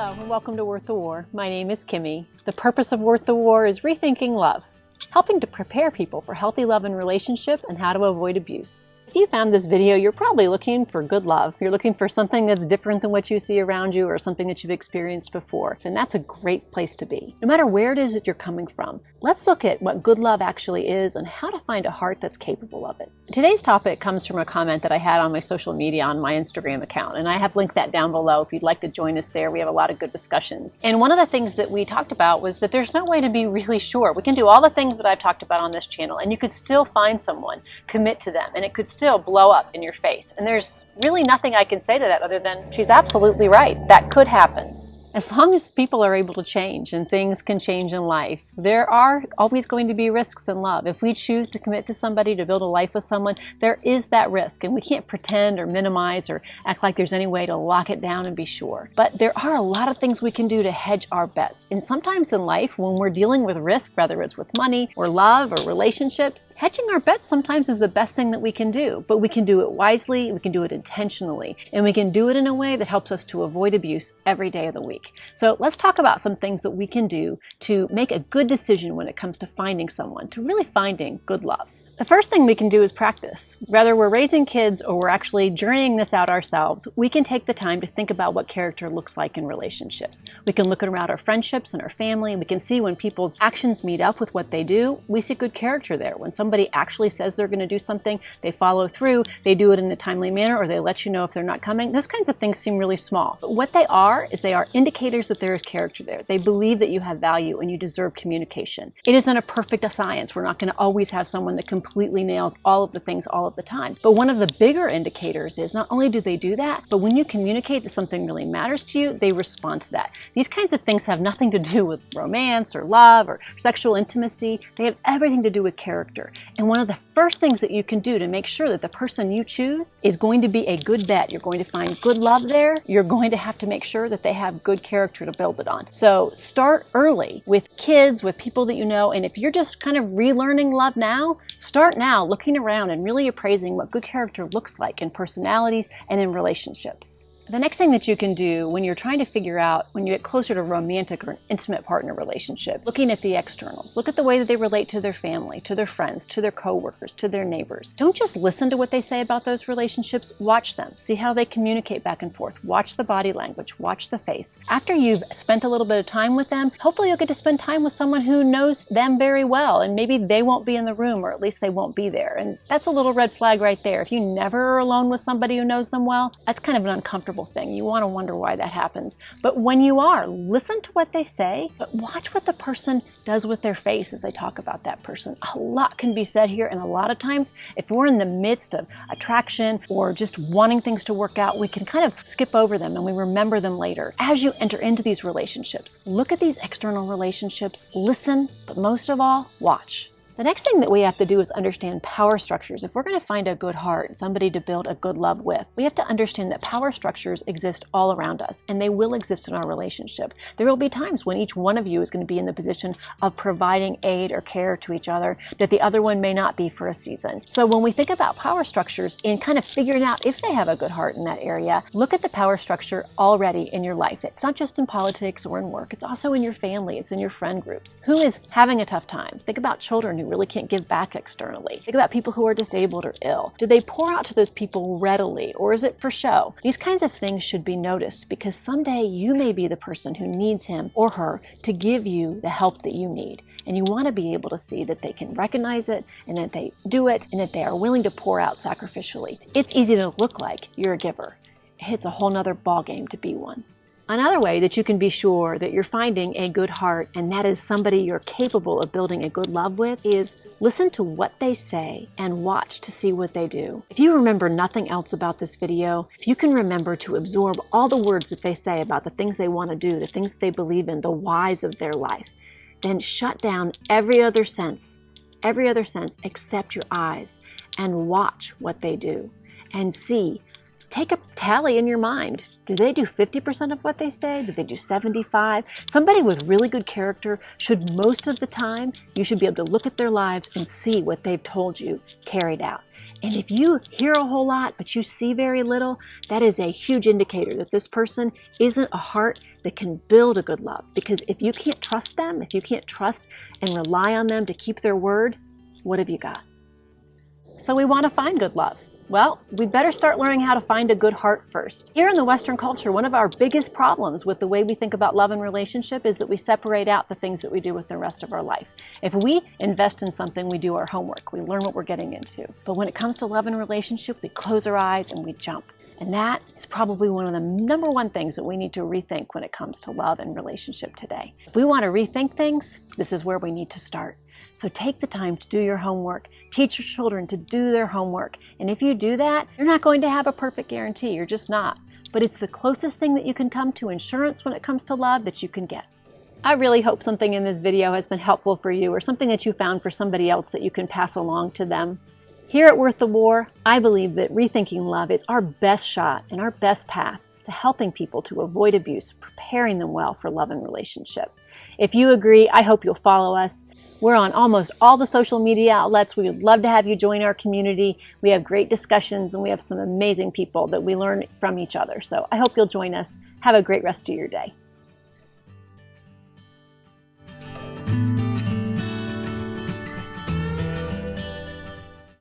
Hello and welcome to Worth the War. My name is Kimmy. The purpose of Worth the War is rethinking love, helping to prepare people for healthy love and relationship and how to avoid abuse. If you found this video, you're probably looking for good love. You're looking for something that's different than what you see around you or something that you've experienced before. And that's a great place to be. No matter where it is that you're coming from, let's look at what good love actually is and how to find a heart that's capable of it. Today's topic comes from a comment that I had on my social media on my Instagram account. And I have linked that down below if you'd like to join us there. We have a lot of good discussions. And one of the things that we talked about was that there's no way to be really sure. We can do all the things that I've talked about on this channel and you could still find someone, commit to them, and it could still blow up in your face. And there's really nothing I can say to that other than she's absolutely right. That could happen. As long as people are able to change and things can change in life, there are always going to be risks in love. If we choose to commit to somebody, to build a life with someone, there is that risk. And we can't pretend or minimize or act like there's any way to lock it down and be sure. But there are a lot of things we can do to hedge our bets. And sometimes in life, when we're dealing with risk, whether it's with money or love or relationships, hedging our bets sometimes is the best thing that we can do. But we can do it wisely, we can do it intentionally, and we can do it in a way that helps us to avoid abuse every day of the week. So let's talk about some things that we can do to make a good decision when it comes to finding someone, to really finding good love. The first thing we can do is practice. Whether we're raising kids or we're actually journeying this out ourselves, we can take the time to think about what character looks like in relationships. We can look around our friendships and our family. We can see when people's actions meet up with what they do. We see good character there. When somebody actually says they're going to do something, they follow through, they do it in a timely manner, or they let you know if they're not coming. Those kinds of things seem really small. But what they are is they are indicators that there is character there. They believe that you have value and you deserve communication. It isn't a perfect science. We're not going to always have someone that completely nails all of the things all of the time. But one of the bigger indicators is not only do they do that, but when you communicate that something really matters to you, they respond to that. These kinds of things have nothing to do with romance or love or sexual intimacy. They have everything to do with character. And one of the first things that you can do to make sure that the person you choose is going to be a good bet, you're going to find good love there, you're going to have to make sure that they have good character to build it on. So start early with kids, with people that you know, and if you're just kind of relearning love now, start now looking around and really appraising what good character looks like in personalities and in relationships. The next thing that you can do when you're trying to figure out when you get closer to a romantic or an intimate partner relationship, looking at the externals, look at the way that they relate to their family, to their friends, to their coworkers, to their neighbors. Don't just listen to what they say about those relationships, watch them, see how they communicate back and forth, watch the body language, watch the face. After you've spent a little bit of time with them, hopefully you'll get to spend time with someone who knows them very well, and maybe they won't be in the room, or at least they won't be there. And that's a little red flag right there. If you never are alone with somebody who knows them well, that's kind of an uncomfortable thing. You want to wonder why that happens. But when you are, listen to what they say, but watch what the person does with their face as they talk about that person. A lot can be said here, and a lot of times, if we're in the midst of attraction or just wanting things to work out, we can kind of skip over them and we remember them later. As you enter into these relationships, look at these external relationships, listen, but most of all, watch. The next thing that we have to do is understand power structures. If we're going to find a good heart, somebody to build a good love with, we have to understand that power structures exist all around us, and they will exist in our relationship. There will be times when each one of you is going to be in the position of providing aid or care to each other that the other one may not be for a season. So when we think about power structures and kind of figuring out if they have a good heart in that area, look at the power structure already in your life. It's not just in politics or in work. It's also in your family. It's in your friend groups. Who is having a tough time? Think about children who really can't give back externally. Think about people who are disabled or ill. Do they pour out to those people readily, or is it for show? These kinds of things should be noticed because someday you may be the person who needs him or her to give you the help that you need. And you want to be able to see that they can recognize it and that they do it and that they are willing to pour out sacrificially. It's easy to look like you're a giver. It's a whole nother ballgame to be one. Another way that you can be sure that you're finding a good heart and that is somebody you're capable of building a good love with is listen to what they say and watch to see what they do. If you remember nothing else about this video, if you can remember to absorb all the words that they say about the things they want to do, the things they believe in, the whys of their life, then shut down every other sense except your eyes and watch what they do and see. Take a tally in your mind. Do they do 50% of what they say? Do they do 75? Somebody with really good character should, most of the time, you should be able to look at their lives and see what they've told you carried out. And if you hear a whole lot, but you see very little, that is a huge indicator that this person isn't a heart that can build a good love. Because if you can't trust them, if you can't trust and rely on them to keep their word, what have you got? So we want to find good love. Well, we better start learning how to find a good heart first. Here in the Western culture, one of our biggest problems with the way we think about love and relationship is that we separate out the things that we do with the rest of our life. If we invest in something, we do our homework. We learn what we're getting into. But when it comes to love and relationship, we close our eyes and we jump. And that is probably one of the number one things that we need to rethink when it comes to love and relationship today. If we want to rethink things, this is where we need to start. So take the time to do your homework. Teach your children to do their homework. And if you do that, you're not going to have a perfect guarantee. You're just not. But it's the closest thing that you can come to insurance when it comes to love that you can get. I really hope something in this video has been helpful for you, or something that you found for somebody else that you can pass along to them. Here at Worth the War, I believe that rethinking love is our best shot and our best path to helping people to avoid abuse, preparing them well for love and relationship. If you agree, I hope you'll follow us. We're on almost all the social media outlets. We would love to have you join our community. We have great discussions and we have some amazing people that we learn from each other. So I hope you'll join us. Have a great rest of your day.